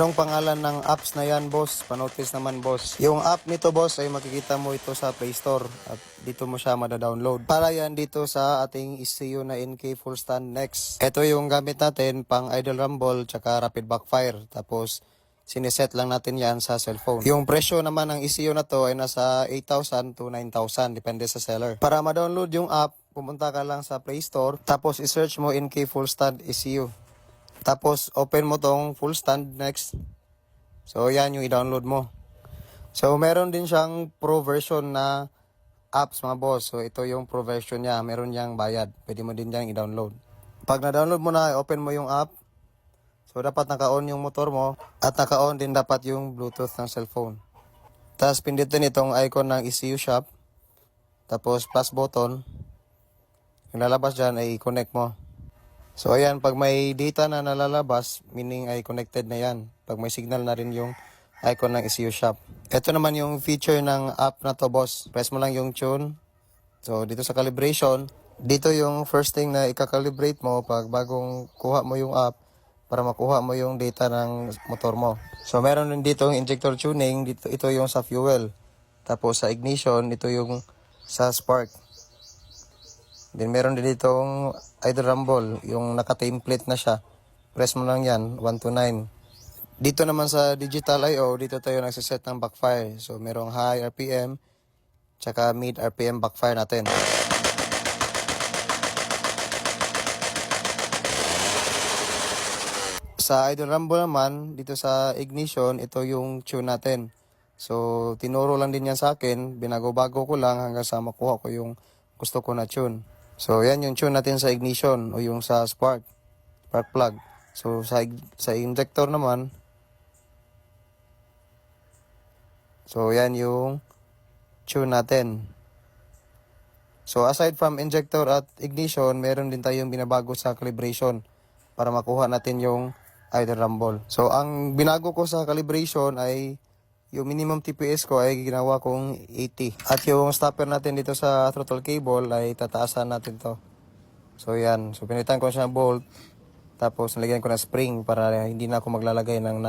Anong pangalan ng apps na yan, boss? Panotice naman, boss. Yung app nito, boss, ay makikita mo ito sa Play Store at dito mo siya mada-download. Para yan dito sa ating ECU na NK Full Stand Next. Ito yung gamit natin pang idle rumble tsaka rapid backfire. Tapos siniset lang natin yan sa cellphone. Yung presyo naman ng ECU na to ay nasa 8,000 to 9,000 depende sa seller. Para ma-download yung app, pumunta ka lang sa Play Store tapos i-search mo NK Full Stand ECU. Tapos, open mo tong full stand next. So, yan yung i-download mo. So, meron din siyang pro version na apps, mga boss. So, ito yung pro version niya. Meron niyang bayad. Pwede mo din dyan i-download. Pag na-download mo na, open mo yung app. So, dapat naka-on yung motor mo. At naka-on din dapat yung Bluetooth ng cellphone. Tapos, pindutin itong icon ng ECU shop. Tapos, plus button. Yung lalabas dyan ay i-connect mo. So ayan, pag may data na nalalabas, meaning ay connected na yan. Pag may signal na rin yung icon ng ECU shop. Ito naman yung feature ng app na to, boss. Press mo lang yung tune. So dito sa calibration, dito yung first thing na i-calibrate mo pag bagong kuha mo yung app para makuha mo yung data ng motor mo. So meron din dito yung injector tuning, dito ito yung sa fuel. Tapos sa ignition, ito yung sa spark. Then meron din ditong idle rumble, yung naka-template na siya. Press mo lang yan, 1 to 9. Dito naman sa digital I/O, dito tayo nagsiset ng backfire. So merong high RPM, tsaka mid RPM backfire natin. Sa idle rumble naman, dito sa ignition, ito yung tune natin. So tinuro lang din yan sa akin, binago-bago ko lang hanggang sa makuha ko yung gusto ko na tune. So, yan yung tune natin sa ignition o yung sa spark plug. So, sa injector naman, so, yan yung tune natin. So, aside from injector at ignition, meron din tayong binabago sa calibration para makuha natin yung idle rumble. So, ang binago ko sa calibration ay yung minimum TPS ko ay ginawa kong 80. At yung stopper natin dito sa throttle cable ay tataasan natin to. So yan. So pinitan ko siya ng bolt. Tapos nalagyan ko ng spring para hindi na ako maglalagay ng